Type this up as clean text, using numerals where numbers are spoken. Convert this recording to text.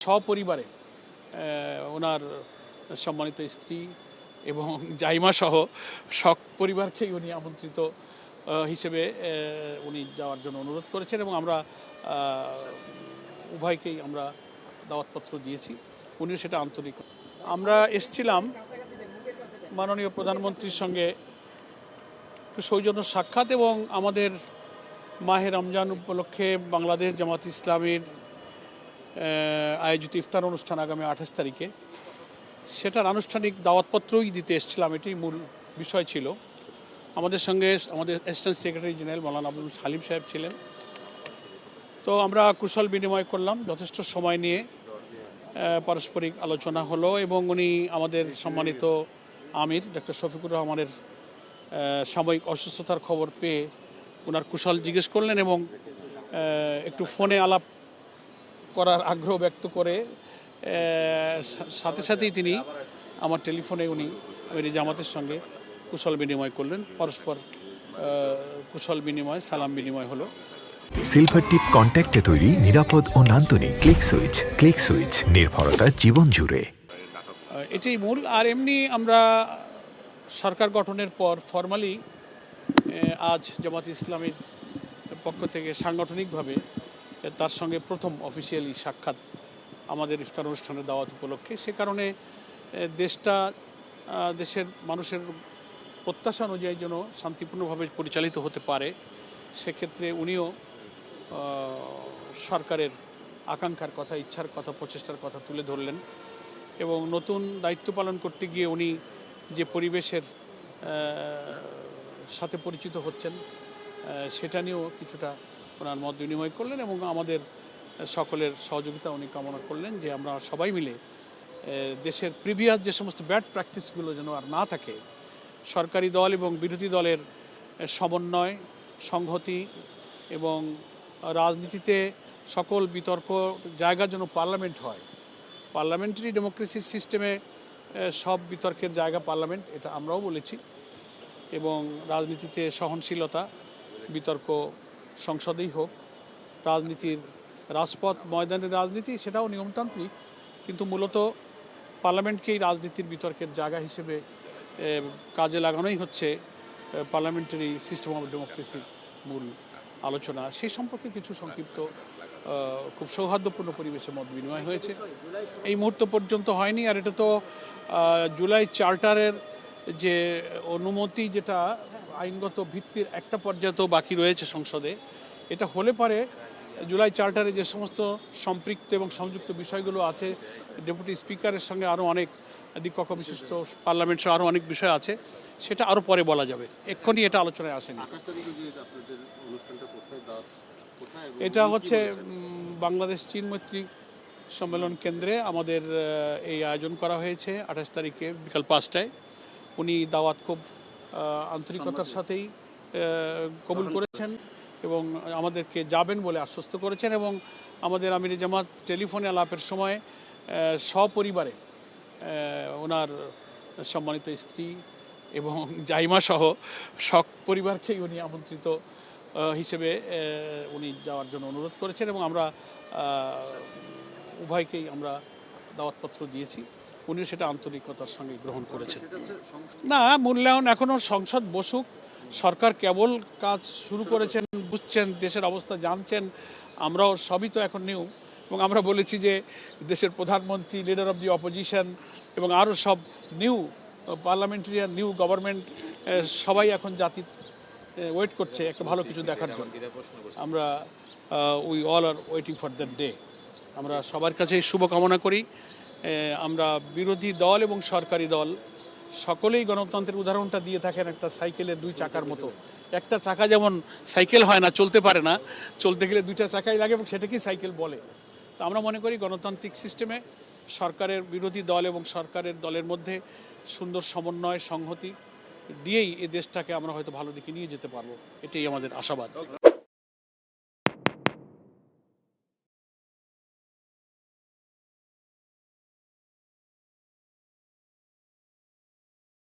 সপরিবারে ওনার সম্মানিত স্ত্রী এবং জাইমা সহ পরিবারকেই উনি আমন্ত্রিত হিসেবে উনি যাওয়ার জন্য অনুরোধ করেছেন এবং আমরা উভয়কেই আমরা দাওয়াতপত্র দিয়েছি। উনিও সেটা আন্তরিক। আমরা এসেছিলাম মাননীয় প্রধানমন্ত্রীর সঙ্গে একটু সৌজন্য সাক্ষাৎ এবং আমাদের মাহে রমজান উপলক্ষে বাংলাদেশ জামাত ইসলামীর আয়োজিত ইফতার অনুষ্ঠান আগামী 28 তারিখে সেটার আনুষ্ঠানিক দাওয়াতপত্রই দিতে এসেছিলাম। এটাই মূল বিষয় ছিল। আমাদের সঙ্গে আমাদের অ্যাসিস্ট্যান্ট সেক্রেটারি জেনারেল মৌলানা আব্দুল হালিম সাহেব ছিলেন। তো আমরা কুশল বিনিময় করলাম, যথেষ্ট সময় নিয়ে পারস্পরিক আলোচনা হলো এবং উনি আমাদের সম্মানিত আমির ডক্টর শফিকুর রহমানের সাময়িক অসুস্থতার খবর পেয়ে ওনার কুশল জিজ্ঞেস করলেন এবং একটু ফোনে আলাপ করার আগ্রহ ব্যক্ত করে সাথে সাথেই তিনি আমার টেলিফোনে উনি আমির জামাতের সঙ্গে কুশল বিনিময় করলেন। পরস্পর কুশল বিনিময় সালাম বিনিময় হলো। সিলভার টিপ কন্ট্যাক্টে তৈরি নিরাপদ ও নান্দনিক ক্লিক সুইচ নির্ভরতা জীবন জুড়ে এটাই মূল। আর এমনি আমরা সরকার গঠনের পর ফরমালি আজ জামাত ইসলামীর পক্ষ থেকে সাংগঠনিকভাবে তার সঙ্গে প্রথম অফিসিয়ালি সাক্ষাৎ আমাদের ইফতার অনুষ্ঠানের দাওয়াত উপলক্ষে। সে কারণে দেশের মানুষের প্রত্যাশা অনুযায়ী যেন শান্তিপূর্ণভাবে পরিচালিত হতে পারে, সেক্ষেত্রে উনিও সরকারের আকাঙ্ক্ষার কথা, ইচ্ছার কথা, প্রচেষ্টার কথা তুলে ধরলেন এবং নতুন দায়িত্ব পালন করতে গিয়ে উনি যে পরিবেশের সাথে পরিচিত হচ্ছেন সেটা নিয়েও কিছুটা ওনার মত বিনিময় করলেন এবং আমাদের সকলের সহযোগিতা উনি কামনা করলেন যে আমরা সবাই মিলে দেশের প্রিভিয়াস যে সমস্ত ব্যাড প্র্যাকটিসগুলো যেন আর না থাকে, সরকারি দল এবং বিরোধী দলের সমন্বয়, সংহতি এবং রাজনীতিতে সকল বিতর্ক জায়গা যেন পার্লামেন্ট হয়। পার্লামেন্টারি ডেমোক্রেসির সিস্টেমে সব বিতর্কের জায়গা পার্লামেন্ট, এটা আমরাও বলেছি। এবং রাজনীতিতে সহনশীলতা, বিতর্ক সংসদেই হোক, রাজনীতির রাজপথ ময়দানের রাজনীতি সেটাও নিয়মতান্ত্রিক, কিন্তু মূলত পার্লামেন্টকেই রাজনীতির বিতর্কের জায়গা হিসেবে কাজে লাগানোই হচ্ছে পার্লামেন্টারি সিস্টেম অফ ডেমোক্রেসির মূল আলোচনা। সেই সম্পর্কে কিছু সংক্ষিপ্ত খুব সৌহার্দ্যপূর্ণ পরিবেশে মত বিনিময় হয়েছে। এই মুহূর্ত পর্যন্ত হয়নি। আর এটা তো জুলাই চার্টারের যে অনুমতি, যেটা আইনগত ভিত্তির একটা পর্যায়ে তো বাকি রয়েছে সংসদে, এটা হলে পারে জুলাই চার্টারে যে সমস্ত সম্পৃক্ত এবং সংযুক্ত বিষয়গুলো আছে, ডেপুটি স্পিকারের সঙ্গে আরও অনেক দ্বিকক্ষ বিশিষ্ট পার্লামেন্ট সহ আরও অনেক বিষয় আছে, সেটা আরও পরে বলা যাবে, এক্ষুনি এটা আলোচনায় আসেনি। এটা হচ্ছে বাংলাদেশ চীন মৈত্রী সম্মেলন কেন্দ্রে আমাদের এই আয়োজন করা হয়েছে 28 তারিখে বিকাল 5টায়। উনি দাওয়াত খুব আন্তরিকতার সাথেই কবুল করেছেন এবং আমাদেরকে যাবেন বলে আশ্বস্ত করেছেন এবং আমাদের আমির জামাত টেলিফোনে আলাপের সময় সপরিবারে ওনার সম্মানিত স্ত্রী এবং জাইমা সহ পরিবারকেই উনি আমন্ত্রিত হিসেবে উনি যাওয়ার জন্য অনুরোধ করেছেন এবং আমরা উভয়কেই আমরা দাওয়াতপত্র দিয়েছি। উনিও সেটা আন্তরিকতার সঙ্গে গ্রহণ করেছেন। না, মূল্যায়ন এখনও সংসদ বসুক, সরকার কেবল কাজ শুরু করেছেন, বুঝছেন, দেশের অবস্থা জানছেন, আমরাও সবই তো এখন নিউ। এবং আমরা বলেছি যে দেশের প্রধানমন্ত্রী, লিডার অফ দি অপোজিশন এবং আরও সব নিউ পার্লামেন্টারিয়ান, নিউ গভর্নমেন্ট, সবাই এখন জাতি ওয়েট করছে একটা ভালো কিছু দেখার জন্য। আমরা we all R waiting for that day. আমরা সবার কাছে শুভকামনা করি। আমরা বিরোধী দল এবং সরকারি দল সকলেই গণতন্ত্রের উদাহরণটা দিয়ে থাকেন একটা সাইকেলের দুই চাকার মতো। একটা চাকা যেমন সাইকেল হয় না, চলতে পারে না, চলতে গেলে দুইটা চাকাই লাগে এবং সেটাকেই সাইকেল বলে। তো আমরা মনে করি গণতান্ত্রিক সিস্টেমে সরকারের বিরোধী দল এবং সরকারের দলের মধ্যে সুন্দর সমন্বয়, সংহতি দিয়েই এই দেশটাকে আমরা হয়তো ভালো দিকে নিয়ে যেতে পারবো, এটাই আমাদের আশাবাদ।